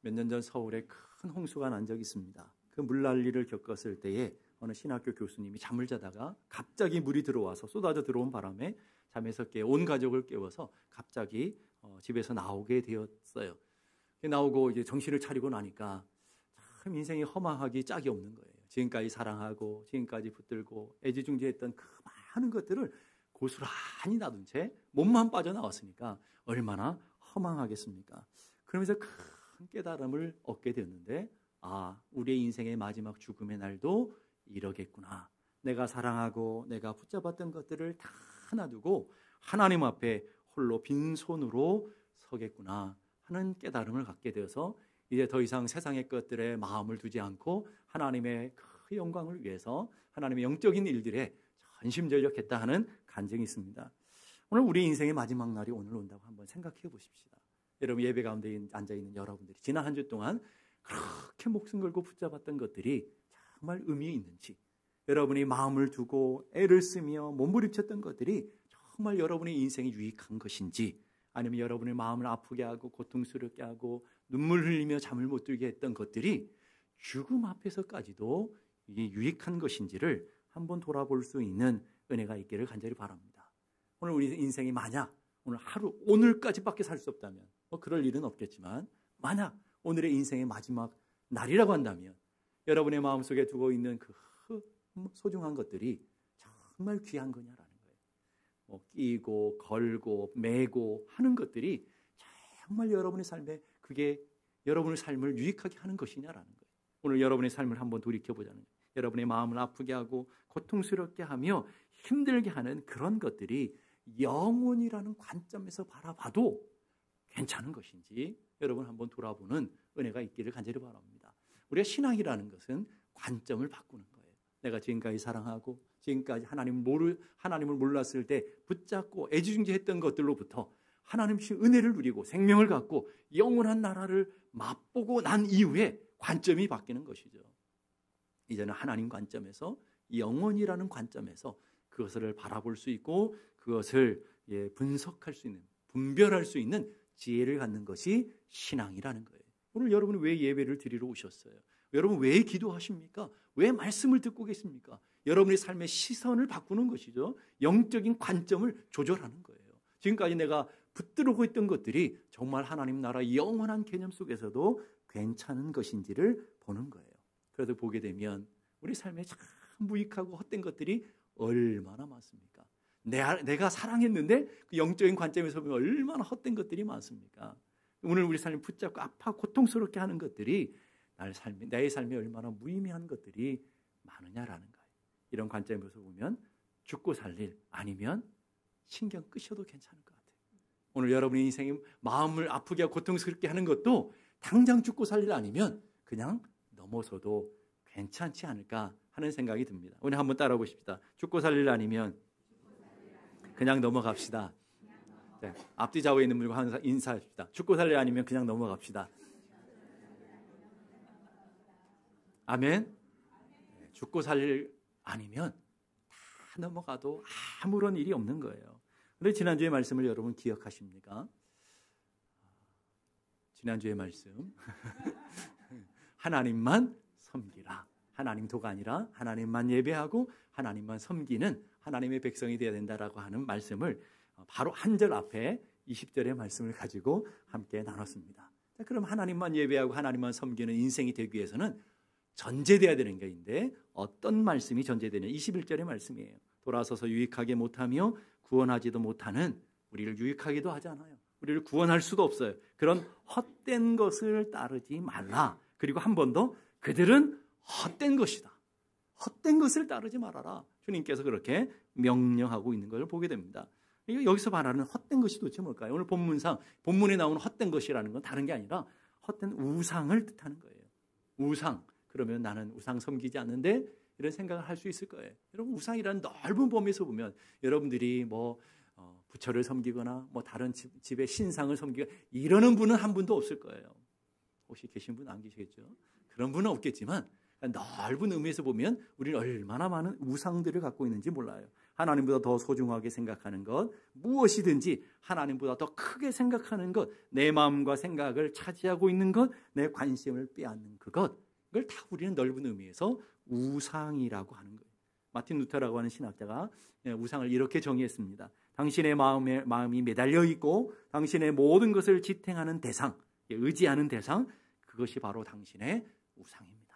몇 년 전 서울에 큰 홍수가 난 적이 있습니다. 그 물난리를 겪었을 때에 어느 신학교 교수님이 잠을 자다가 갑자기 물이 들어와서 쏟아져 들어온 바람에 잠에서 깨 온 가족을 깨워서 갑자기 집에서 나오게 되었어요. 나오고 이제 정신을 차리고 나니까 참 인생이 허망하기 짝이 없는 거예요. 지금까지 사랑하고 지금까지 붙들고 애지중지했던 그 많은 것들을 고스란히 놔둔 채 몸만 빠져나왔으니까 얼마나 허망하겠습니까? 그러면서 큰 깨달음을 얻게 되었는데, 우리의 인생의 마지막 죽음의 날도 이러겠구나. 내가 사랑하고 내가 붙잡았던 것들을 다 놔두고 하나님 앞에 홀로 빈손으로 서겠구나 하는 깨달음을 갖게 되어서 이제 더 이상 세상의 것들에 마음을 두지 않고 하나님의 그 영광을 위해서 하나님의 영적인 일들에 전심전력했다 하는 간증이 있습니다. 오늘 우리 인생의 마지막 날이 오늘 온다고 한번 생각해 보십시다. 여러분, 예배 가운데 앉아있는 여러분들이 지난 한 주 동안 그렇게 목숨 걸고 붙잡았던 것들이 정말 의미 있는지, 여러분이 마음을 두고 애를 쓰며 몸부림쳤던 것들이 정말 여러분의 인생에 유익한 것인지, 아니면 여러분의 마음을 아프게 하고 고통스럽게 하고 눈물 흘리며 잠을 못 들게 했던 것들이 죽음 앞에서까지도 이게 유익한 것인지를 한번 돌아볼 수 있는 은혜가 있기를 간절히 바랍니다. 오늘 우리 인생이 만약 오늘까지밖에 살 수 없다면, 그럴 일은 없겠지만 만약 오늘의 인생의 마지막 날이라고 한다면 여러분의 마음속에 두고 있는 그 소중한 것들이 정말 귀한 거냐라는 거예요. 끼고 걸고 매고 하는 것들이 정말 여러분의 삶에 그게 여러분의 삶을 유익하게 하는 것이냐라는 거예요. 오늘 여러분의 삶을 한번 돌이켜보자는 거예요. 여러분의 마음을 아프게 하고 고통스럽게 하며 힘들게 하는 그런 것들이 영혼이라는 관점에서 바라봐도 괜찮은 것인지 여러분 한번 돌아보는 은혜가 있기를 간절히 바랍니다. 우리가 신앙이라는 것은 관점을 바꾸는 거예요. 내가 지금까지 사랑하고 지금까지 하나님을 몰랐을 때 붙잡고 애지중지했던 것들로부터 하나님의 은혜를 누리고 생명을 갖고 영원한 나라를 맛보고 난 이후에 관점이 바뀌는 것이죠. 이제는 하나님 관점에서, 영원이라는 관점에서 그것을 바라볼 수 있고 그것을 분석할 수 있는, 분별할 수 있는 지혜를 갖는 것이 신앙이라는 거예요. 오늘 여러분은 왜 예배를 드리러 오셨어요? 여러분 왜 기도하십니까? 왜 말씀을 듣고 계십니까? 여러분의 삶의 시선을 바꾸는 것이죠. 영적인 관점을 조절하는 거예요. 지금까지 내가 붙들고 있던 것들이 정말 하나님 나라 영원한 개념 속에서도 괜찮은 것인지를 보는 거예요. 그래도 보게 되면 우리 삶에 참 무익하고 헛된 것들이 얼마나 많습니까? 내가 사랑했는데 그 영적인 관점에서 보면 얼마나 헛된 것들이 많습니까? 오늘 우리 삶을 붙잡고 아파하고 고통스럽게 하는 것들이 내 삶에 얼마나 무의미한 것들이 많으냐라는 거예요. 이런 관점에서 보면 죽고 살릴, 아니면 신경 끄셔도 괜찮을 것 같아요. 오늘 여러분의 인생이 마음을 아프게 하고 고통스럽게 하는 것도 당장 죽고 살릴, 아니면 그냥 넘어서도 괜찮지 않을까 하는 생각이 듭니다. 오늘 한번 따라 보십시다. 죽고 살릴, 아니면 그냥 넘어갑시다. 네, 앞뒤 좌우에 있는 분과 항상 인사합시다. 죽고 살릴, 아니면 그냥 넘어갑시다. 아멘. 죽고 살릴, 아니면 다 넘어가도 아무런 일이 없는 거예요. 그런데 지난주의 말씀을 여러분 기억하십니까? 지난주의 말씀 하나님만 섬기라. 하나님 도가 아니라 하나님만 예배하고 하나님만 섬기는 하나님의 백성이 되어야 된다라고 하는 말씀을 바로 한 절 앞에 20절의 말씀을 가지고 함께 나눴습니다. 자, 그럼 하나님만 예배하고 하나님만 섬기는 인생이 되기 위해서는 전제되어야 되는 것인데, 어떤 말씀이 전제되냐? 21절의 말씀이에요. 돌아서서 유익하게 못하며 구원하지도 못하는, 우리를 유익하기도 하지 않아요. 우리를 구원할 수도 없어요. 그런 헛된 것을 따르지 말라. 그리고 한 번 더, 그들은 헛된 것이다. 헛된 것을 따르지 말아라. 주님께서 그렇게 명령하고 있는 것을 보게 됩니다. 여기서 말하는 헛된 것이 도대체 뭘까요? 오늘 본문에 나오는 헛된 것이라는 건 다른 게 아니라 헛된 우상을 뜻하는 거예요. 우상. 그러면 나는 우상 섬기지 않는데, 이런 생각을 할 수 있을 거예요. 여러분, 우상이라는 넓은 범위에서 보면 여러분들이 부처를 섬기거나 다른 집의 신상을 섬기거나 이러는 분은 한 분도 없을 거예요. 혹시 계신 분 안 계시겠죠? 그런 분은 없겠지만 넓은 의미에서 보면 우리는 얼마나 많은 우상들을 갖고 있는지 몰라요. 하나님보다 더 소중하게 생각하는 것, 무엇이든지 하나님보다 더 크게 생각하는 것, 내 마음과 생각을 차지하고 있는 것, 내 관심을 빼앗는 그것, 이걸 다 우리는 넓은 의미에서 우상이라고 하는 거예요. 마틴 루터라고 하는 신학자가 우상을 이렇게 정의했습니다. 당신의 마음이 매달려 있고 당신의 모든 것을 지탱하는 대상, 의지하는 대상, 그것이 바로 당신의 우상입니다.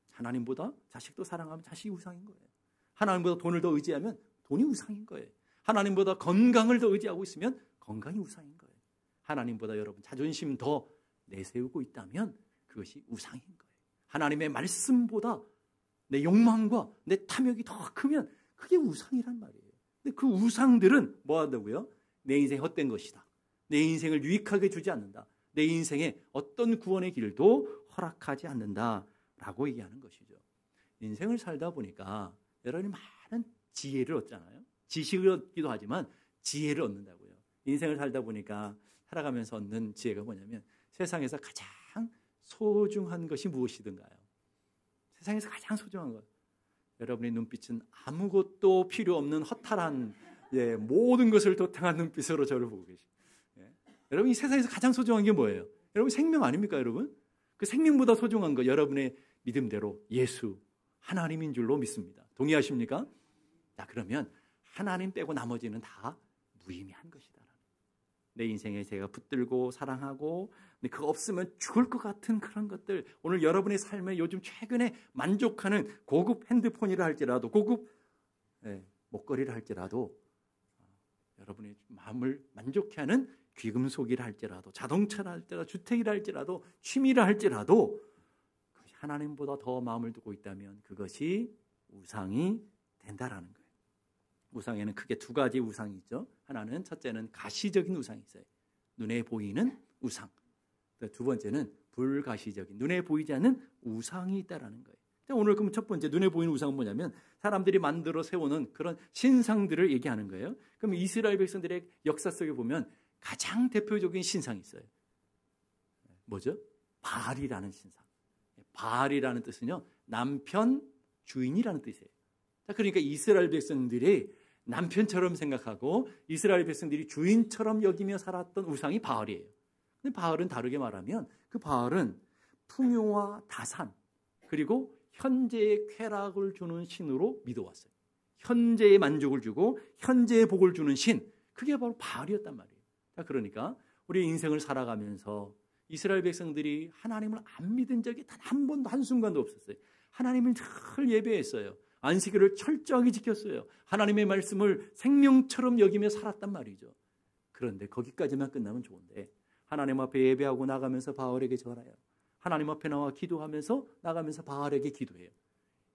하나님보다 자식도 사랑하면 자식이 우상인 거예요. 하나님보다 돈을 더 의지하면 돈이 우상인 거예요. 하나님보다 건강을 더 의지하고 있으면 건강이 우상인 거예요. 하나님보다 여러분 자존심 더 내세우고 있다면 그것이 우상인 거예요. 하나님의 말씀보다 내 욕망과 내 탐욕이 더 크면 그게 우상이란 말이에요. 근데 그 우상들은 뭐 한다고요? 내 인생이 헛된 것이다. 내 인생을 유익하게 주지 않는다. 내 인생에 어떤 구원의 길도 허락하지 않는다라고 얘기하는 것이죠. 인생을 살다 보니까 여러분이 많은 지혜를 얻잖아요. 지식을 얻기도 하지만 지혜를 얻는다고요. 인생을 살다 보니까 살아가면서 얻는 지혜가 뭐냐면 세상에서 가장 소중한 것이 무엇이든가요. 세상에서 가장 소중한 것. 여러분의 눈빛은 아무것도 필요 없는 허탈한 모든 것을 도탕한 눈빛으로 저를 보고 계십니다. 여러분 이 세상에서 가장 소중한 게 뭐예요? 여러분 생명 아닙니까 여러분? 그 생명보다 소중한 거 여러분의 믿음대로 예수 하나님인 줄로 믿습니다. 동의하십니까? 자 그러면 하나님 빼고 나머지는 다 무의미한 것이다. 내 인생에 제가 붙들고 사랑하고 근데 그거 없으면 죽을 것 같은 그런 것들 오늘 여러분의 삶에 요즘 최근에 만족하는 고급 핸드폰이라 할지라도 고급 목걸이를 할지라도 여러분의 마음을 만족해 하는 귀금속이라 할지라도 자동차라 할지라도 주택이라 할지라도 취미라 할지라도 그것이 하나님보다 더 마음을 두고 있다면 그것이 우상이 된다라는 거예요. 우상에는 크게 두 가지 우상이 있죠. 하나는 첫째는 가시적인 우상이 있어요. 눈에 보이는 우상. 두 번째는 불가시적인 눈에 보이지 않는 우상이 있다라는 거예요. 오늘 그럼 첫 번째 눈에 보이는 우상은 뭐냐면 사람들이 만들어 세우는 그런 신상들을 얘기하는 거예요. 그럼 이스라엘 백성들의 역사 속에 보면 가장 대표적인 신상이 있어요. 뭐죠? 바알이라는 신상. 바알이라는 뜻은요. 남편 주인이라는 뜻이에요. 자, 그러니까 이스라엘 백성들이 남편처럼 생각하고 이스라엘 백성들이 주인처럼 여기며 살았던 우상이 바알이에요. 근데 바알은 다르게 말하면 그 바알은 풍요와 다산 그리고 현재의 쾌락을 주는 신으로 믿어왔어요. 현재의 만족을 주고 현재의 복을 주는 신 그게 바로 바알이었단 말이에요. 자, 그러니까 우리 인생을 살아가면서 이스라엘 백성들이 하나님을 안 믿은 적이 단 한 번도 한순간도 없었어요. 하나님을 늘 예배했어요. 안식일을 철저하게 지켰어요. 하나님의 말씀을 생명처럼 여기며 살았단 말이죠. 그런데 거기까지만 끝나면 좋은데 하나님 앞에 예배하고 나가면서 바알에게 절해요. 하나님 앞에 나와 기도하면서 나가면서 바알에게 기도해요.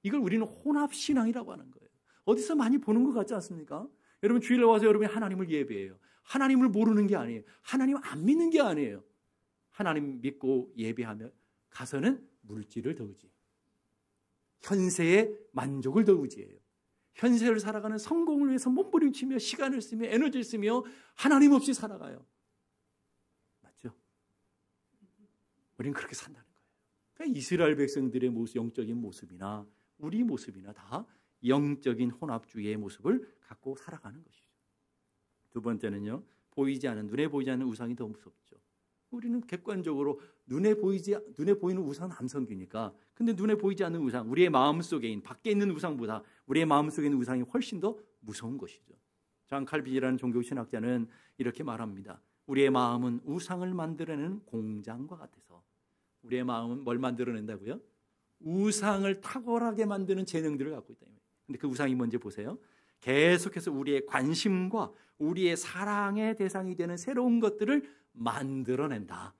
이걸 우리는 혼합신앙이라고 하는 거예요. 어디서 많이 보는 것 같지 않습니까? 여러분 주일에 와서 여러분이 하나님을 예배해요. 하나님을 모르는 게 아니에요. 하나님 안 믿는 게 아니에요. 하나님 믿고 예배하며 가서는 물질을 더 의지해요. 현세의 만족을 더 의지해요. 현세를 살아가는 성공을 위해서 몸부림치며 시간을 쓰며 에너지를 쓰며 하나님 없이 살아가요. 맞죠? 우리는 그렇게 산다는 거예요. 그러니까 이스라엘 백성들의 모습, 영적인 모습이나 우리 모습이나 다 영적인 혼합주의의 모습을 갖고 살아가는 것이죠. 두 번째는요. 보이지 않은 눈에 보이지 않는 우상이 더 무섭죠. 우리는 객관적으로 눈에 보이는 우상은 안 섬기니까. 근데 눈에 보이지 않는 우상, 우리의 마음속에 있는 밖에 있는 우상보다 우리의 마음속에 있는 우상이 훨씬 더 무서운 것이죠. 잔 칼빈이라는 종교 신학자는 이렇게 말합니다. 우리의 마음은 우상을 만들어내는 공장과 같아서 우리의 마음은 뭘 만들어낸다고요? 우상을 탁월하게 만드는 재능들을 갖고 있다. 근데 그 우상이 뭔지 보세요. 계속해서 우리의 관심과 우리의 사랑의 대상이 되는 새로운 것들을 만들어낸다.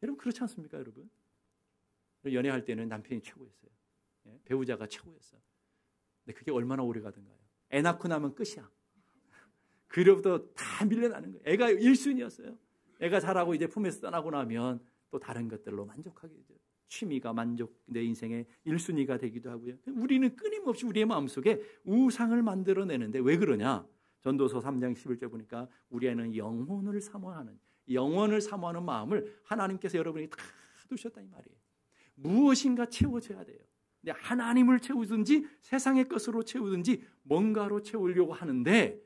여러분 그렇지 않습니까, 여러분? 연애할 때는 남편이 최고였어요. 배우자가 최고였어요. 근데 그게 얼마나 오래 가던가요? 애 낳고 나면 끝이야. 그로부터 다 밀려나는 거예요. 애가 1순위였어요. 애가 자라고 이제 품에서 떠나고 나면 또 다른 것들로 만족하게 되죠. 취미가 만족, 내 인생의 1순위가 되기도 하고요. 우리는 끊임없이 우리의 마음속에 우상을 만들어내는데 왜 그러냐? 전도서 3장 11절 보니까 우리 애는 영혼을 사모하는 마음을 하나님께서 여러분이 다 두셨다 이 말이에요. 무엇인가 채워줘야 돼요. 근데 하나님을 채우든지 세상의 것으로 채우든지 뭔가로 채우려고 하는데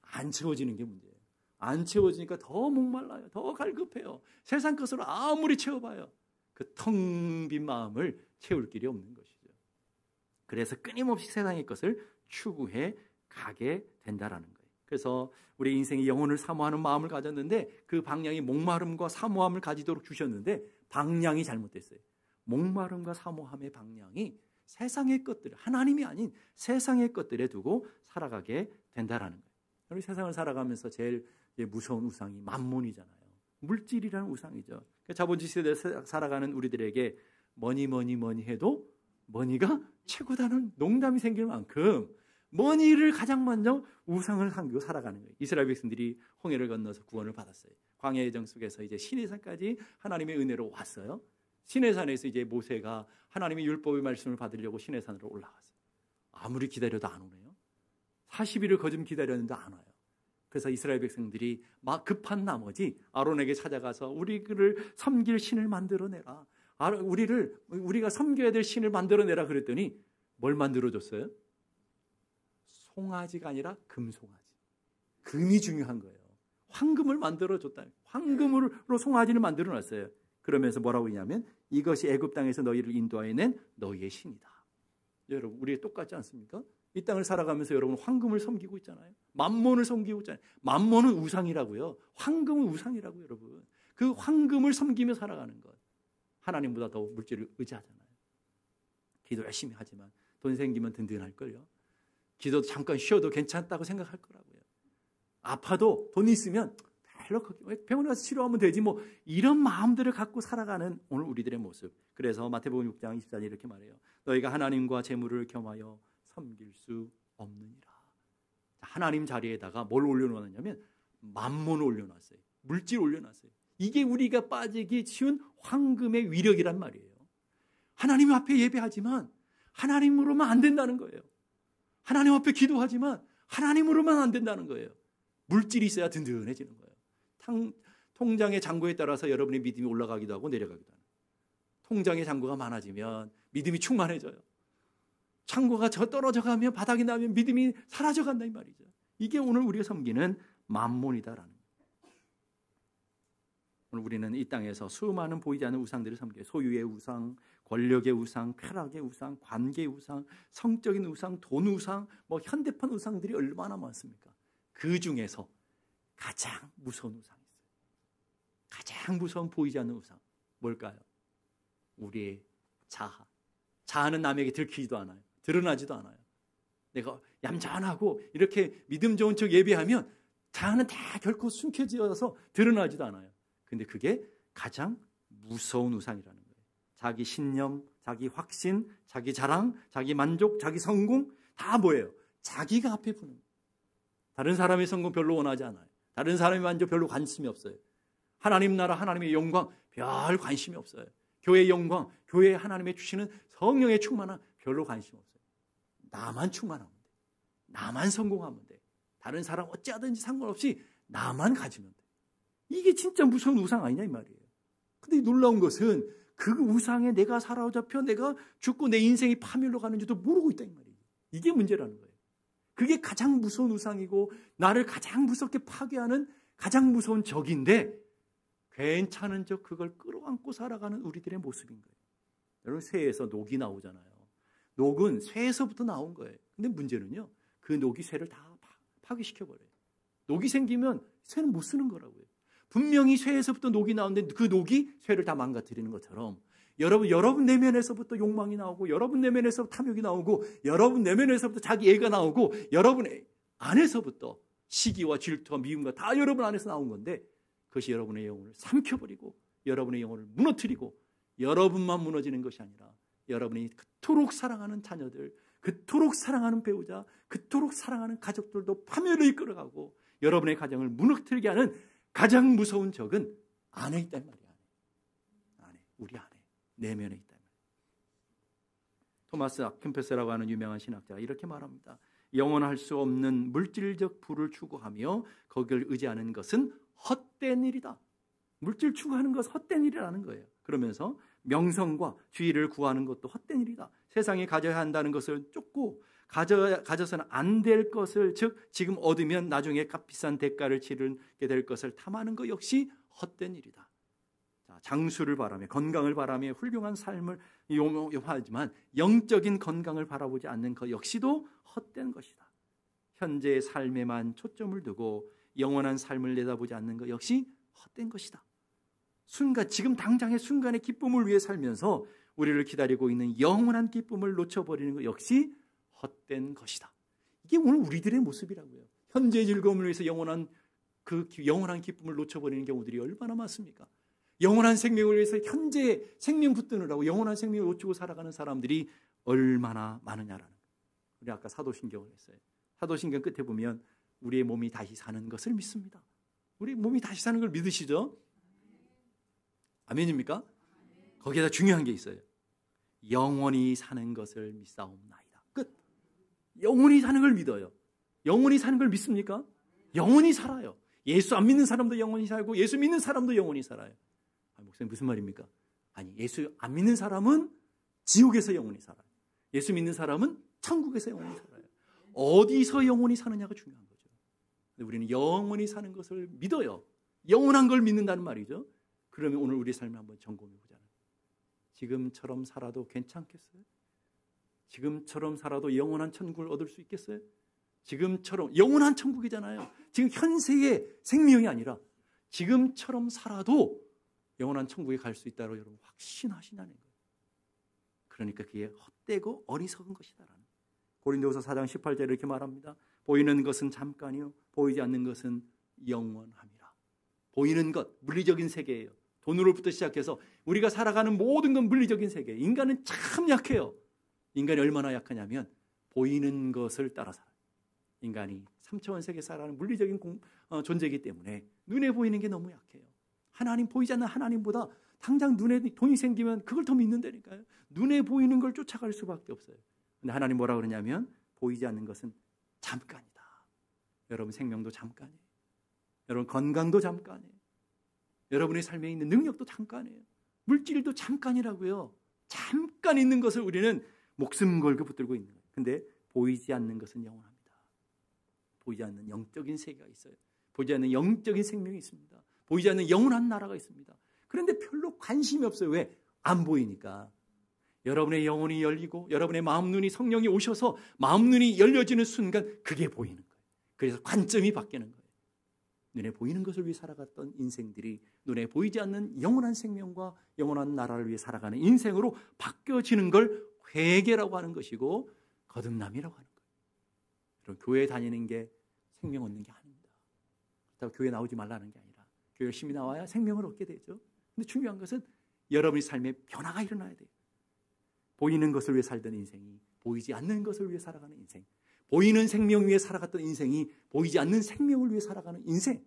안 채워지는 게 문제예요. 안 채워지니까 더 목말라요. 더 갈급해요. 세상 것으로 아무리 채워봐요. 그 텅 빈 마음을 채울 길이 없는 것이죠. 그래서 끊임없이 세상의 것을 추구해 가게 된다라는 거예요. 그래서 우리 인생이 영혼을 사모하는 마음을 가졌는데 그 방향이 목마름과 사모함을 가지도록 주셨는데 방향이 잘못됐어요. 목마름과 사모함의 방향이 세상의 것들, 하나님이 아닌 세상의 것들에 두고 살아가게 된다라는 거예요. 우리 세상을 살아가면서 제일 무서운 우상이 만몬이잖아요. 물질이라는 우상이죠. 자본주의 시대에 살아가는 우리들에게 뭐니 해도 머니가 최고다는 농담이 생길 만큼 머니를 가장 먼저 우상을 삼고 살아가는 거예요. 이스라엘 백성들이 홍해를 건너서 구원을 받았어요. 광야의 정 속에서 이제 시내산까지 하나님의 은혜로 왔어요. 시내산에서 이제 모세가 하나님의 율법의 말씀을 받으려고 시내산으로 올라갔어요. 아무리 기다려도 안 오네요. 40일을 거듭 기다렸는데 안 와요. 그래서 이스라엘 백성들이 막 급한 나머지 아론에게 찾아가서 우리를 섬길 신을 만들어내라. 우리가 섬겨야 될 신을 만들어내라 그랬더니 뭘 만들어줬어요? 송아지가 아니라 금송아지. 금이 중요한 거예요. 황금을 만들어줬다. 황금으로 송아지를 만들어놨어요. 그러면서 뭐라고 했냐면 이것이 애굽 땅에서 너희를 인도하여낸 너희의 신이다. 여러분 우리 똑같지 않습니까? 이 땅을 살아가면서 여러분 황금을 섬기고 있잖아요. 만몬을 섬기고 있잖아요. 만몬은 우상이라고요. 황금은 우상이라고요. 여러분 그 황금을 섬기며 살아가는 것. 하나님보다 더 물질을 의지하잖아요. 기도 열심히 하지만 돈 생기면 든든할걸요. 기도도 잠깐 쉬어도 괜찮다고 생각할 거라고요. 아파도 돈 있으면 병원에 가서 치료하면 되지 뭐 이런 마음들을 갖고 살아가는 오늘 우리들의 모습. 그래서 마태복음 6장 24절 이렇게 말해요. 너희가 하나님과 재물을 겸하여 섬길 수 없느니라. 하나님 자리에다가 뭘 올려놓았냐면 만몬을 올려놨어요. 물질 올려놨어요. 이게 우리가 빠지기 쉬운 황금의 위력이란 말이에요. 하나님 앞에 예배하지만 하나님으로만 안 된다는 거예요. 하나님 앞에 기도하지만 하나님으로만 안 된다는 거예요. 물질이 있어야 든든해지는 거예요. 통장의 잔고에 따라서 여러분의 믿음이 올라가기도 하고 내려가기도 하는 거예요. 통장의 잔고가 많아지면 믿음이 충만해져요. 잔고가 떨어져 가면 바닥이 나면 믿음이 사라져 간다 이 말이죠. 이게 오늘 우리가 섬기는 만몬이다라는 거예요. 오늘 우리는 이 땅에서 수많은 보이지 않는 우상들을 섬겨요. 소유의 우상, 권력의 우상, 쾌락의 우상, 관계의 우상, 성적인 우상, 돈 우상, 뭐 현대판 우상들이 얼마나 많습니까? 그 중에서 가장 무서운 우상이 있어요. 가장 무서운 보이지 않는 우상 뭘까요? 우리의 자아. 자아는 남에게 들키지도 않아요. 드러나지도 않아요. 내가 얌전하고 이렇게 믿음 좋은 척 예배하면 자아는 다 결코 숨겨져서 드러나지도 않아요. 근데 그게 가장 무서운 우상이라는 거예요. 자기 신념, 자기 확신, 자기 자랑, 자기 만족, 자기 성공 다 뭐예요? 자기가 앞에 부는 거예요. 다른 사람의 성공 별로 원하지 않아요. 다른 사람의 만족 별로 관심이 없어요. 하나님 나라 하나님의 영광 별 관심이 없어요. 교회의 영광, 교회에 하나님의 주시는 성령의 충만함 별로 관심 없어요. 나만 충만하면 돼. 나만 성공하면 돼. 다른 사람 어찌하든지 상관없이 나만 가지면 돼. 이게 진짜 무서운 우상 아니냐 이 말이에요. 근데 놀라운 것은 그 우상에 내가 사로잡혀 내가 죽고 내 인생이 파멸로 가는지도 모르고 있다 이 말이에요. 이게 문제라는 거예요. 그게 가장 무서운 우상이고 나를 가장 무섭게 파괴하는 가장 무서운 적인데 괜찮은 적 그걸 끌어안고 살아가는 우리들의 모습인 거예요. 여러분 쇠에서 녹이 나오잖아요. 녹은 쇠에서부터 나온 거예요. 근데 문제는요. 그 녹이 쇠를 다 파괴시켜버려요. 녹이 생기면 쇠는 못 쓰는 거라고요. 분명히 쇠에서부터 녹이 나오는데 그 녹이 쇠를 다 망가뜨리는 것처럼 여러분 내면에서부터 욕망이 나오고 여러분 내면에서 탐욕이 나오고 여러분 내면에서부터 자기 애가 나오고 여러분 안에서부터 시기와 질투와 미움과 다 여러분 안에서 나온 건데 그것이 여러분의 영혼을 삼켜버리고 여러분의 영혼을 무너뜨리고 여러분만 무너지는 것이 아니라 여러분이 그토록 사랑하는 자녀들, 그토록 사랑하는 배우자, 그토록 사랑하는 가족들도 파멸을 이끌어가고 여러분의 가정을 무너뜨리게 하는 가장 무서운 적은 안에 있단 말이야. 안에, 우리 안에, 내면에 있단 말이야. 토마스 아킨페스라고 하는 유명한 신학자가 이렇게 말합니다. 영원할 수 없는 물질적 부를 추구하며 거기를 의지하는 것은 헛된 일이다. 물질 추구하는 것은 헛된 일이라는 거예요. 그러면서 명성과 주의를 구하는 것도 헛된 일이다. 세상에 가져야 한다는 것을 쫓고 가져서는 안 될 것을, 즉 지금 얻으면 나중에 값비싼 대가를 치르게 될 것을 탐하는 것 역시 헛된 일이다. 자, 장수를 바라며 건강을 바라며 훌륭한 삶을 요하지만 영적인 건강을 바라보지 않는 것 역시도 헛된 것이다. 현재의 삶에만 초점을 두고 영원한 삶을 내다보지 않는 것 역시 헛된 것이다. 순간, 지금 당장의 순간의 기쁨을 위해 살면서 우리를 기다리고 있는 영원한 기쁨을 놓쳐버리는 것 역시 헛된 것이다. 이게 오늘 우리들의 모습이라고요. 현재의 즐거움을 위해서 영원한 기쁨을 놓쳐버리는 경우들이 얼마나 많습니까? 영원한 생명을 위해서 현재의 생명 붙드느라고 영원한 생명을 놓치고 살아가는 사람들이 얼마나 많으냐라는 거예요. 우리 아까 사도신경을 했어요. 사도신경 끝에 보면 우리의 몸이 다시 사는 것을 믿습니다. 우리 몸이 다시 사는 걸 믿으시죠? 아멘입니까? 거기에다 중요한 게 있어요. 영원히 사는 것을 믿사옵나이다. 끝. 영원히 사는 걸 믿어요. 영원히 사는 걸 믿습니까? 영원히 살아요. 예수 안 믿는 사람도 영원히 살고 예수 믿는 사람도 영원히 살아요. 목사님 무슨 말입니까? 아니, 예수 안 믿는 사람은 지옥에서 영원히 살아요. 예수 믿는 사람은 천국에서 영원히 살아요. 어디서 영원히 사느냐가 중요한 거죠. 근데 우리는 영원히 사는 것을 믿어요. 영원한 걸 믿는다는 말이죠. 그러면 오늘 우리의 삶을 한번 점검해 보자는. 지금처럼 살아도 괜찮겠어요? 지금처럼 살아도 영원한 천국을 얻을 수 있겠어요? 지금처럼 영원한 천국이잖아요. 지금 현세의 생명이 아니라 지금처럼 살아도 영원한 천국에 갈 수 있다고 여러분 확신하시냐는 거예요. 그러니까 그게 헛되고 어리석은 것이다라는. 고린도후서 4장 18절에 이렇게 말합니다. 보이는 것은 잠깐이요 보이지 않는 것은 영원함이라. 보이는 것, 물리적인 세계예요. 돈으로부터 시작해서 우리가 살아가는 모든 건 물리적인 세계예요. 인간은 참 약해요. 인간이 얼마나 약하냐면 보이는 것을 따라 살아요. 인간이 3차원 세계에 살아가는 물리적인 존재이기 때문에 눈에 보이는 게 너무 약해요. 하나님, 보이지 않는 하나님보다 당장 눈에 돈이 생기면 그걸 더 믿는다니까요. 눈에 보이는 걸 쫓아갈 수밖에 없어요. 근데 하나님 뭐라 그러냐면 보이지 않는 것은 잠깐이다. 여러분 생명도 잠깐이에요. 여러분 건강도 잠깐이에요. 여러분의 삶에 있는 능력도 잠깐이에요. 물질도 잠깐이라고요. 잠깐 있는 것을 우리는 목숨 걸고 붙들고 있는 거예요. 근데 보이지 않는 것은 영원합니다. 보이지 않는 영적인 세계가 있어요. 보이지 않는 영적인 생명이 있습니다. 보이지 않는 영원한 나라가 있습니다. 그런데 별로 관심이 없어요. 왜? 안 보이니까. 여러분의 영혼이 열리고 여러분의 마음 눈이 성령이 오셔서 마음 눈이 열려지는 순간 그게 보이는 거예요. 그래서 관점이 바뀌는 거예요. 눈에 보이는 것을 위해 살아갔던 인생들이 눈에 보이지 않는 영원한 생명과 영원한 나라를 위해 살아가는 인생으로 바뀌어지는 걸 회개라고 하는 것이고 거듭남이라고 하는 거예요. 그럼 교회 다니는 게 생명 얻는 게 아닙니다. 그렇다고 교회 나오지 말라는 게 아니라 교회 열심히 나와야 생명을 얻게 되죠. 근데 중요한 것은 여러분의 삶에 변화가 일어나야 돼요. 보이는 것을 위해 살던 인생이 보이지 않는 것을 위해 살아가는 인생, 보이는 생명 위해 살아갔던 인생이 보이지 않는 생명을 위해 살아가는 인생,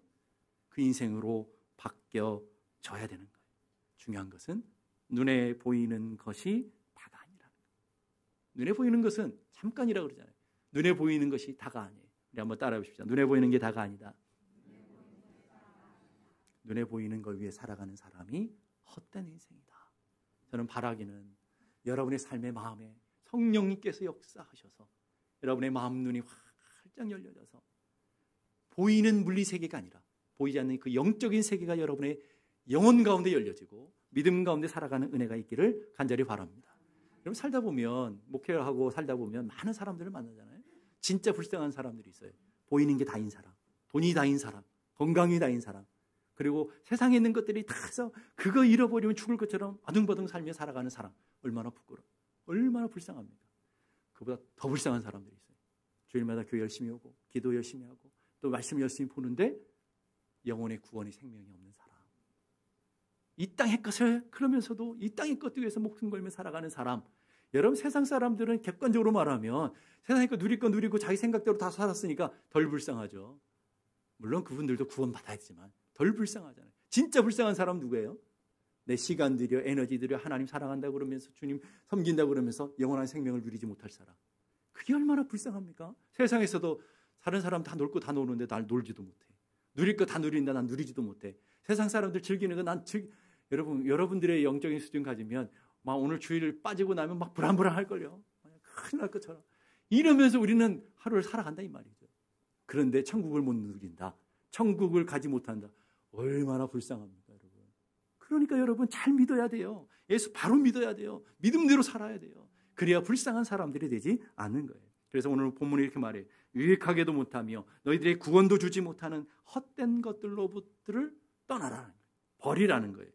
그 인생으로 바뀌어져야 되는 거예요. 중요한 것은 눈에 보이는 것이 다가 아니라는 거예요. 눈에 보이는 것은 잠깐이라고 그러잖아요. 눈에 보이는 것이 다가 아니에요. 우리 한번 따라해 보십시오. 눈에 보이는 게 다가 아니다. 눈에 보이는 걸 위해 살아가는 사람이 헛된 인생이다. 저는 바라기는 여러분의 삶의 마음에 성령님께서 역사하셔서 여러분의 마음 눈이 활짝 열려져서 보이는 물리 세계가 아니라 보이지 않는 그 영적인 세계가 여러분의 영혼 가운데 열려지고 믿음 가운데 살아가는 은혜가 있기를 간절히 바랍니다. 여러분 살다 보면 목회를 하고 살다 보면 많은 사람들을 만나잖아요. 진짜 불쌍한 사람들이 있어요. 보이는 게 다인 사람, 돈이 다인 사람, 건강이 다인 사람, 그리고 세상에 있는 것들이 다 해서 그거 잃어버리면 죽을 것처럼 아둥바둥 살며 살아가는 사람. 얼마나 부끄러워, 얼마나 불쌍합니까? 그보다 더 불쌍한 사람들이 있어요. 주일마다 교회 열심히 오고 기도 열심히 하고 또 말씀 열심히 보는데 영혼의 구원의 생명이 없는 사람. 이 땅의 것을 그러면서도 이 땅의 것들 위해서 목숨 걸며 살아가는 사람. 여러분 세상 사람들은 객관적으로 말하면 세상의 것 누릴 거 누리고 자기 생각대로 다 살았으니까 덜 불쌍하죠. 물론 그분들도 구원 받아야 되지만 덜 불쌍하잖아요. 진짜 불쌍한 사람 누구예요? 내 시간 들여 에너지 들여 하나님 사랑한다고 그러면서 주님 섬긴다고 그러면서 영원한 생명을 누리지 못할 사람. 그게 얼마나 불쌍합니까? 세상에서도 다른 사람 다 놀고 다 노는데 날 놀지도 못해. 누릴 거 다 누린다 난 누리지도 못해. 세상 사람들 즐기는 거 여러분들의 영적인 수준 가지면 막 오늘 주일 빠지고 나면 막 불안불안할걸요. 큰일 날 것처럼. 이러면서 우리는 하루를 살아간다 이 말이죠. 그런데 천국을 못 누린다. 천국을 가지 못한다. 얼마나 불쌍합니까, 여러분. 그러니까 여러분 잘 믿어야 돼요. 예수 바로 믿어야 돼요. 믿음대로 살아야 돼요. 그래야 불쌍한 사람들이 되지 않는 거예요. 그래서 오늘 본문이 이렇게 말해요. 유익하게도 못하며 너희들의 구원도 주지 못하는 헛된 것들로부터를 떠나라는 거예요. 버리라는 거예요.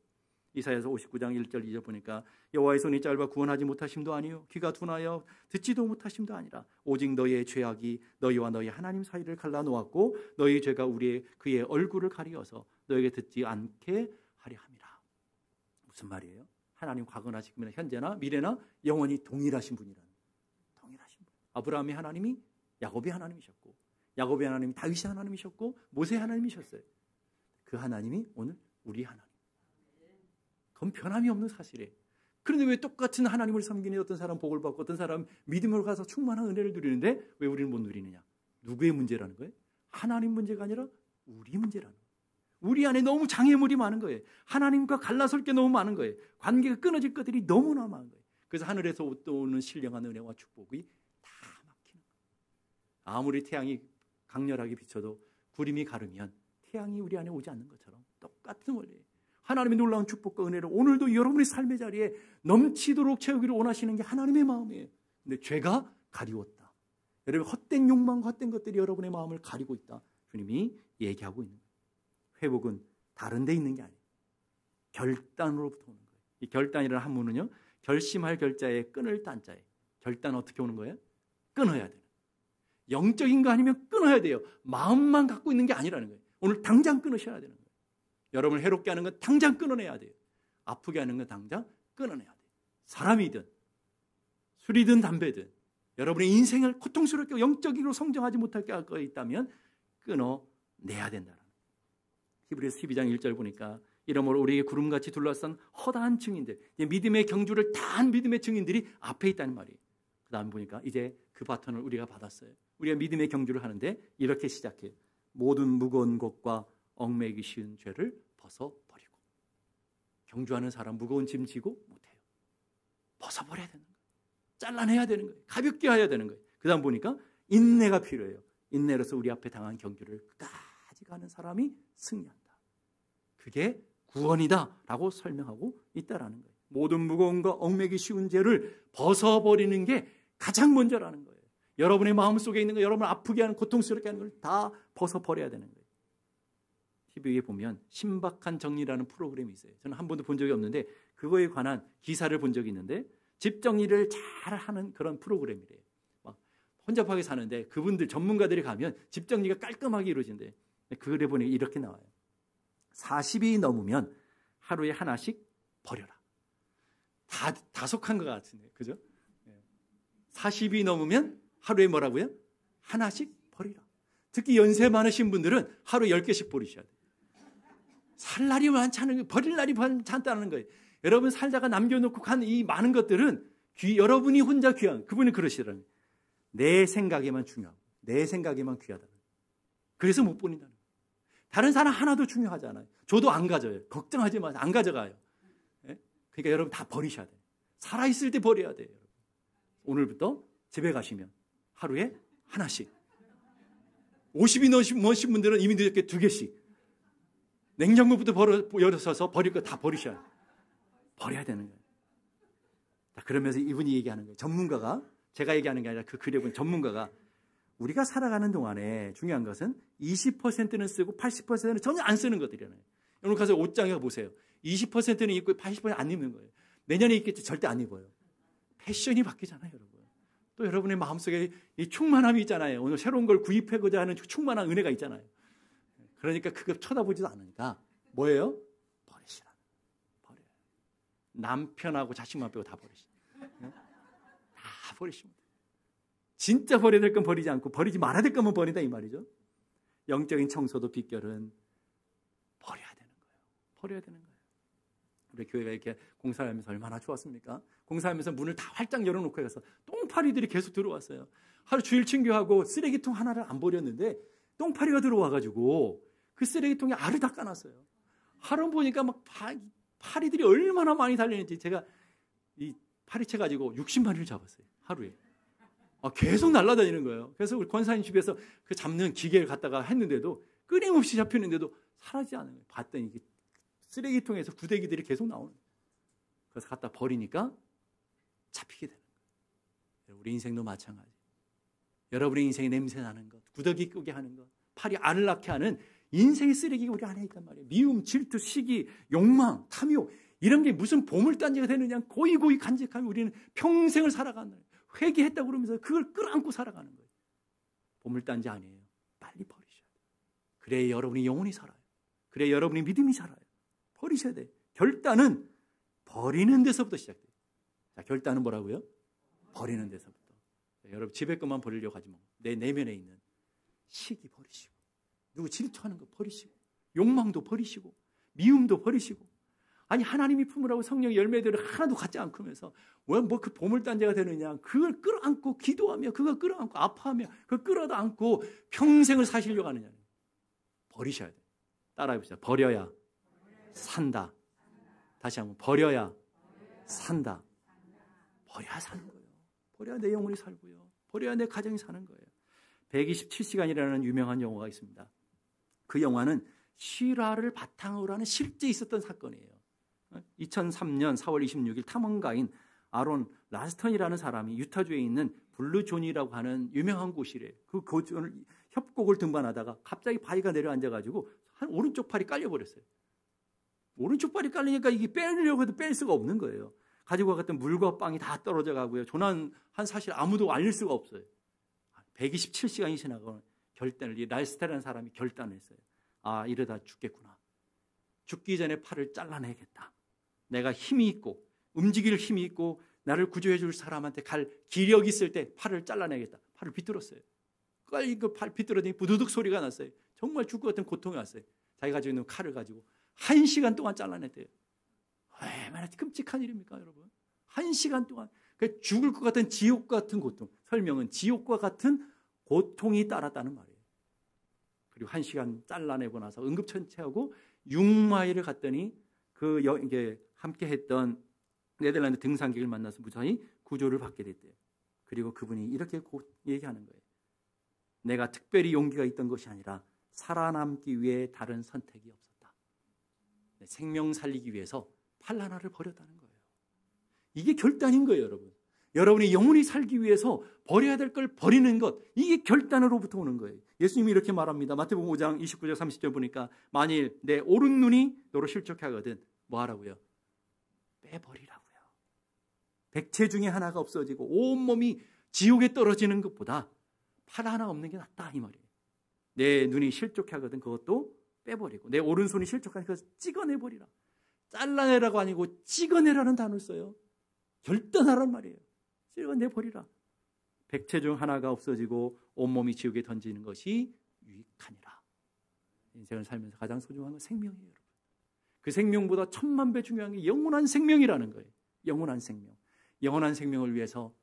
이사야서 59장 1절 2절 보니까 여호와의 손이 짧아 구원하지 못하심도 아니요 귀가 둔하여 듣지도 못하심도 아니라 오직 너희의 죄악이 너희와 너희 하나님 사이를 갈라놓았고 너희의 죄가 그의 얼굴을 가리어서 너희에게 듣지 않게 하려 함이라. 무슨 말이에요? 하나님 과거나 지금이나 현재나 미래나 영원히 동일하신 분이라는 동일하신 분. 아브라함의 하나님이 야곱의 하나님이셨고 야곱의 하나님이 다윗의 하나님이셨고 모세의 하나님이셨어요. 그 하나님이 오늘 우리 하나님. 그건 변함이 없는 사실이에요. 그런데 왜 똑같은 하나님을 섬기는 어떤 사람 복을 받고 어떤 사람 믿음으로 가서 충만한 은혜를 누리는데 왜 우리는 못 누리느냐? 누구의 문제라는 거예요? 하나님 문제가 아니라 우리 문제라는 거예요. 우리 안에 너무 장애물이 많은 거예요. 하나님과 갈라설 게 너무 많은 거예요. 관계가 끊어질 것들이 너무나 많은 거예요. 그래서 하늘에서 오는 신령한 은혜와 축복이 다 막히는 거예요. 아무리 태양이 강렬하게 비춰도 구름이 가르면 태양이 우리 안에 오지 않는 것처럼 똑같은 원리예요. 하나님의 놀라운 축복과 은혜를 오늘도 여러분의 삶의 자리에 넘치도록 채우기를 원하시는 게 하나님의 마음이에요. 근데 죄가 가리웠다. 여러분 헛된 욕망과 헛된 것들이 여러분의 마음을 가리고 있다. 주님이 얘기하고 있는 거예요. 회복은 다른 데 있는 게 아니에요. 결단으로부터 오는 거예요. 이 결단이라는 한문은요. 결심할 결자에 끊을 딴자에 결단은 어떻게 오는 거예요? 끊어야 돼요. 영적인 거 아니면 끊어야 돼요. 마음만 갖고 있는 게 아니라는 거예요. 오늘 당장 끊으셔야 되는 거예요. 여러분을 해롭게 하는 건 당장 끊어내야 돼요. 아프게 하는 건 당장 끊어내야 돼요. 사람이든 술이든 담배든 여러분의 인생을 고통스럽게 영적으로 성장하지 못하게 할 거 있다면 끊어내야 된다는 거예요. 히브리서 12장 1절 보니까 이러므로 우리에게 구름같이 둘러싼 허다한 증인들, 믿음의 경주를 다한 믿음의 증인들이 앞에 있다는 말이에요. 그 다음 보니까 이제 그 바톤을 우리가 받았어요. 우리가 믿음의 경주를 하는데 이렇게 시작해요. 모든 무거운 것과 얽매기 쉬운 죄를 벗어버리고. 경주하는 사람 무거운 짐 지고 못해요. 벗어버려야 되는 거예요. 잘라내야 되는 거예요. 가볍게 해야 되는 거예요. 그 다음 보니까 인내가 필요해요. 인내로서 우리 앞에 당한 경주를 끝까지 가는 사람이 승리한다. 그게 구원이다 라고 설명하고 있다라는 거예요. 모든 무거운 거 얽매기 쉬운 죄를 벗어버리는 게 가장 먼저라는 거예요. 여러분의 마음속에 있는 거, 여러분을 아프게 하는 고통스럽게 하는 걸 다 벗어버려야 되는 거예요. TV에 보면 신박한 정리라는 프로그램이 있어요. 저는 한 번도 본 적이 없는데 그거에 관한 기사를 본 적이 있는데 집 정리를 잘 하는 그런 프로그램이래요. 막 혼잡하게 사는데 그분들 전문가들이 가면 집 정리가 깔끔하게 이루어진대요. 그래 보니 이렇게 나와요. 40이 넘으면 하루에 하나씩 버려라. 다 속한 것 같은데, 그죠? 40이 넘으면 하루에 뭐라고요? 하나씩 버리라. 특히 연세 많으신 분들은 하루에 10개씩 버리셔야 돼요. 살 날이 많잖아요. 버릴 날이 많다는 거예요. 여러분 살다가 남겨놓고 간 이 많은 것들은 여러분이 혼자 귀한, 그분이 그러시더라는 거예요. 내 생각에만 중요하고 내 생각에만 귀하다. 그래서 못 버린다는 거예요. 다른 사람 하나도 중요하지 않아요. 저도 안 가져요. 걱정하지 마세요. 안 가져가요. 그러니까 여러분 다 버리셔야 돼요. 살아있을 때 버려야 돼요. 오늘부터 집에 가시면 하루에 하나씩. 50이 넘으신 분들은 이미 늦게 2개씩. 냉장고부터 열어서 버릴 거 다 버리셔야 돼요. 버려야 되는 거예요. 그러면서 이분이 얘기하는 거예요. 전문가가, 제가 얘기하는 게 아니라 그 글에 본 전문가가 우리가 살아가는 동안에 중요한 것은 20%는 쓰고 80%는 전혀 안 쓰는 것들이잖아요. 오늘 가서 옷장에 보세요. 20%는 입고 80%는 안 입는 거예요. 내년에 입겠지 절대 안 입어요. 패션이 바뀌잖아요, 여러분. 또 여러분의 마음속에 이 충만함이 있잖아요. 오늘 새로운 걸 구입하고자 하는 충만한 은혜가 있잖아요. 그러니까 그거 쳐다보지도 않으니까 뭐예요? 버리시라. 버려요. 남편하고 자식만 빼고 다 버리시라. 다 버리십니다. 진짜 버려야 될 건 버리지 않고 버리지 말아야 될 거면 버린다 이 말이죠. 영적인 청소도 빗결은 버려야 되는 거예요. 버려야 되는 거예요. 우리 교회가 이렇게 공사를 하면서 얼마나 좋았습니까? 공사하면서 문을 다 활짝 열어놓고 해서 똥파리들이 계속 들어왔어요. 하루 주일 친교하고 쓰레기통 하나를 안 버렸는데 똥파리가 들어와가지고 그 쓰레기통에 알을 다 까놨어요. 하루 보니까 막 파리들이 얼마나 많이 달렸는지 제가 이 파리채 가지고 60마리를 잡았어요. 하루에. 계속 날아다니는 거예요. 그래서 우리 권사님 집에서 그 잡는 기계를 갖다가 했는데도 끊임없이 잡히는데도 사라지지 않은 거예요. 봤더니 쓰레기통에서 구데기들이 계속 나오는 거예요. 그래서 갖다 버리니까 잡히게 되는 거예요. 우리 인생도 마찬가지. 여러분의 인생에 냄새 나는 것, 구더기 끄게 하는 것, 팔이 알을 낳게 하는 인생의 쓰레기가 우리 안에 있단 말이에요. 미움, 질투, 시기, 욕망, 탐욕 이런 게 무슨 보물단지가 되느냐. 고이고이 간직하면 우리는 평생을 살아가는 거예요. 회개했다고 그러면서 그걸 끌어안고 살아가는 거예요. 보물단지 아니에요. 빨리 버리셔야 돼요. 그래야 여러분이 영혼이 살아요. 그래야 여러분이 믿음이 살아요. 버리셔야 돼요. 결단은 버리는 데서부터 시작돼요. 자, 결단은 뭐라고요? 버리는 데서부터. 여러분 집에 것만 버리려고 하지 마. 내 내면에 있는 시기 버리시고, 누구 질투하는 거 버리시고, 욕망도 버리시고, 미움도 버리시고. 아니 하나님이 품으라고 성령의 열매들을 하나도 갖지 않으면서 뭐 그 보물단지가 되느냐. 그걸 끌어안고 기도하며, 그걸 끌어안고 아파하며, 그걸 끌어안고 평생을 사시려고 하느냐. 버리셔야 돼요. 따라해보세요. 버려야 산다. 다시 한번 버려야 산다. 버려야 사는 거예요. 버려야 내 영혼이 살고요. 버려야 내 가정이 사는 거예요. 127시간이라는 유명한 영화가 있습니다. 그 영화는 실화를 바탕으로 하는 실제 있었던 사건이에요. 2003년 4월 26일 탐험가인 아론 라스턴이라는 사람이 유타주에 있는 블루존이라고 하는 유명한 곳이래요. 그 곳을 협곡을 등반하다가 갑자기 바위가 내려앉아가지고 한 오른쪽 팔이 깔려버렸어요. 오른쪽 팔이 깔리니까 이게 빼려고 해도 뺄 수가 없는 거예요. 가지고 갔던 물과 빵이 다 떨어져 가고요. 조난한 사실 아무도 알릴 수가 없어요. 127시간이 지나고 결단을, 이 라스턴이라는 사람이 결단을 했어요. 이러다 죽겠구나. 죽기 전에 팔을 잘라내겠다. 내가 힘이 있고 움직일 힘이 있고 나를 구조해 줄 사람한테 갈 기력이 있을 때 팔을 잘라내겠다. 팔을 비틀었어요. 그 팔 비틀어더니 부두둑 소리가 났어요. 정말 죽을 것 같은 고통이 왔어요. 자기가 가지고 있는 칼을 가지고 1시간 동안 잘라냈대요. 얼마나 끔찍한 일입니까, 여러분? 1시간 동안 죽을 것 같은 지옥 같은 고통. 설명은 지옥과 같은 고통이 따랐다는 말이에요. 그리고 1시간 잘라내고 나서 응급처치하고 6마일을 갔더니 이게 함께했던 네덜란드 등산객을 만나서 무사히 구조를 받게 됐대요. 그리고 그분이 이렇게 얘기하는 거예요. 내가 특별히 용기가 있던 것이 아니라 살아남기 위해 다른 선택이 없었다. 생명 살리기 위해서 팔 하나를 버렸다는 거예요. 이게 결단인 거예요, 여러분. 여러분이 영원히 살기 위해서 버려야 될 걸 버리는 것, 이게 결단으로부터 오는 거예요. 예수님이 이렇게 말합니다. 마태복음 5장 29절 30절 보니까 만일 내 오른 눈이 너로 실족해 하거든 뭐 하라고요? 빼버리라고요. 백체 중에 하나가 없어지고 온몸이 지옥에 떨어지는 것보다 팔 하나 없는 게 낫다 이 말이에요. 내 눈이 실족해 하거든 그것도 빼버리고 내 오른손이 실족하니까 찍어내버리라. 잘라내라고 아니고 찍어내라는 단어를 써요. 결단하란 말이에요. 찍어내버리라. 백체 중 하나가 없어지고 온몸이 지옥에 던지는 것이 유익하니라. 인생을 살면서 가장 소중한 건 생명이에요, 여러분. 그 생명보다 1000만 배 중요한 게 영원한 생명이라는 거예요. 영원한 생명. 영원한 생명을 위해서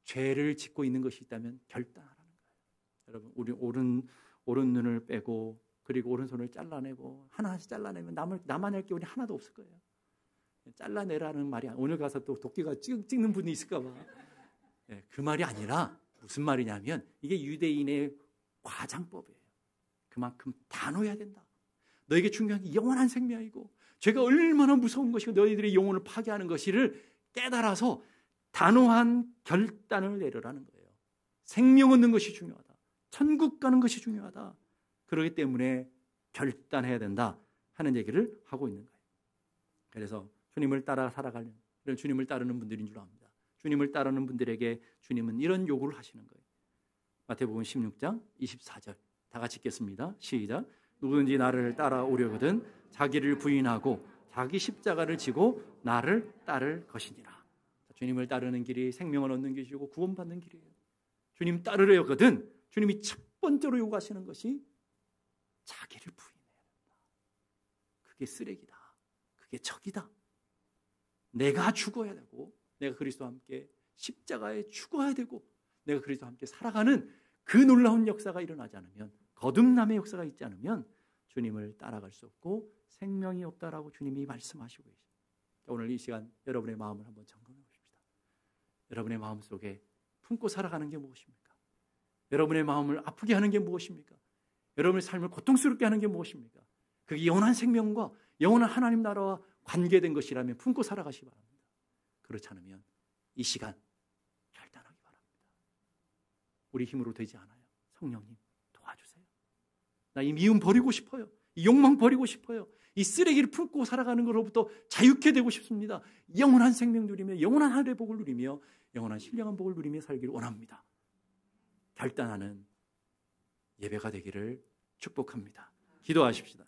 죄를 짓고 있는 것이 있다면 결단하라는 거예요. 여러분, 우리 오른 눈을 빼고 그리고 오른손을 잘라내고 하나씩 잘라내면 남아낼 게 우리 하나도 없을 거예요. 잘라내라는 말이 오늘 가서 또 도끼가 찍는 분이 있을까 봐. 그 말이 아니라 무슨 말이냐면 이게 유대인의 과장법이에요. 그만큼 단호해야 된다. 너에게 중요한 게 영원한 생명이고 죄가 얼마나 무서운 것이고 너희들의 영혼을 파괴하는 것이를 깨달아서 단호한 결단을 내려라는 거예요. 생명 얻는 것이 중요하다. 천국 가는 것이 중요하다. 그렇기 때문에 결단해야 된다 하는 얘기를 하고 있는 거예요. 그래서 주님을 따라 살아가는 이런 주님을 따르는 분들인 줄 압니다. 주님을 따르는 분들에게 주님은 이런 요구를 하시는 거예요. 마태복음 16장 24절 다 같이 읽겠습니다. 시작. 누구든지 나를 따라오려거든 자기를 부인하고 자기 십자가를 지고 나를 따를 것이니라. 주님을 따르는 길이 생명을 얻는 길이고 구원받는 길이에요. 주님 따르려거든 주님이 첫 번째로 요구하시는 것이 자기를 부인해야 된다. 그게 쓰레기다. 그게 적이다. 내가 죽어야 되고 내가 그리스도와 함께 십자가에 죽어야 되고 내가 그리스도와 함께 살아가는 그 놀라운 역사가 일어나지 않으면 거듭남의 역사가 있지 않으면 주님을 따라갈 수 없고 생명이 없다라고 주님이 말씀하시고 계십니다. 오늘 이 시간 여러분의 마음을 한번 점검해 보십시다. 여러분의 마음 속에 품고 살아가는 게 무엇입니까? 여러분의 마음을 아프게 하는 게 무엇입니까? 여러분의 삶을 고통스럽게 하는 게 무엇입니까? 그게 영원한 생명과 영원한 하나님 나라와 관계된 것이라면 품고 살아가시기 바랍니다. 그렇지 않으면 이 시간 결단하기 바랍니다. 우리 힘으로 되지 않아요. 성령님 도와주세요. 나 이 미움 버리고 싶어요. 이 욕망 버리고 싶어요. 이 쓰레기를 품고 살아가는 것로부터 자유케 되고 싶습니다. 영원한 생명 누리며 영원한 하늘의 복을 누리며 영원한 신령한 복을 누리며 살기를 원합니다. 결단하는 예배가 되기를 축복합니다. 기도하십시다.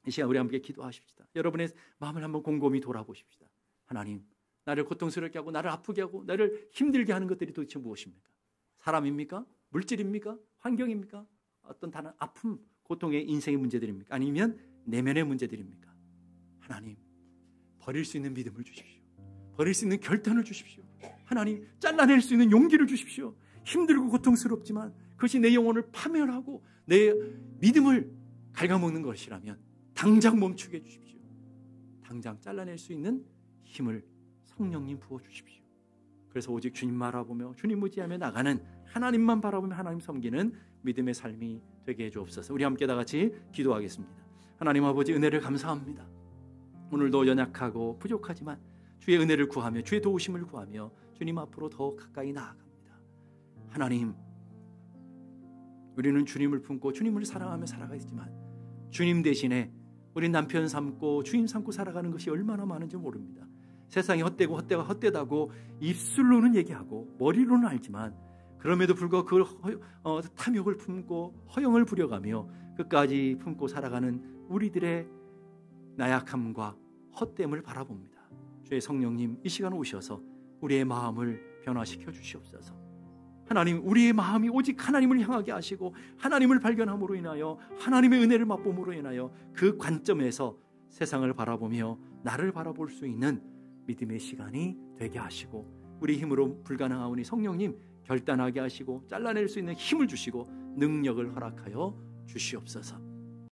이 시간 우리 함께 기도하십시다. 여러분의 마음을 한번 곰곰이 돌아보십시다. 하나님, 나를 고통스럽게 하고 나를 아프게 하고 나를 힘들게 하는 것들이 도대체 무엇입니까? 사람입니까? 물질입니까? 환경입니까? 어떤 다른 아픔, 고통의 인생의 문제들입니까? 아니면 내면의 문제들입니까? 하나님, 버릴 수 있는 믿음을 주십시오. 버릴 수 있는 결단을 주십시오. 하나님, 잘라낼 수 있는 용기를 주십시오. 힘들고 고통스럽지만 그것이 내 영혼을 파멸하고 내 믿음을 갉아먹는 것이라면 당장 멈추게 해주십시오. 당장 잘라낼 수 있는 힘을 성령님 부어주십시오. 그래서 오직 주님 바라보며 주님 의지하며 나가는, 하나님만 바라보며 하나님 섬기는 믿음의 삶이 되게 해주옵소서. 우리 함께 다 같이 기도하겠습니다. 하나님 아버지, 은혜를 감사합니다. 오늘도 연약하고 부족하지만 주의 은혜를 구하며 주의 도우심을 구하며 주님 앞으로 더 가까이 나아갑니다. 하나님, 우리는 주님을 품고 주님을 사랑하며 살아가지만 주님 대신에 우리 남편 삼고 주임 삼고 살아가는 것이 얼마나 많은지 모릅니다. 세상이 헛되고 헛되다고 입술로는 얘기하고 머리로는 알지만 그럼에도 불구하고 그걸 탐욕을 품고 허영을 부려가며 끝까지 품고 살아가는 우리들의 나약함과 헛됨을 바라봅니다. 주의 성령님, 이 시간 오셔서 우리의 마음을 변화시켜 주시옵소서. 하나님, 우리의 마음이 오직 하나님을 향하게 하시고 하나님을 발견함으로 인하여 하나님의 은혜를 맛봄으로 인하여 그 관점에서 세상을 바라보며 나를 바라볼 수 있는 믿음의 시간이 되게 하시고 우리 힘으로 불가능하오니 성령님 결단하게 하시고 잘라낼 수 있는 힘을 주시고 능력을 허락하여 주시옵소서.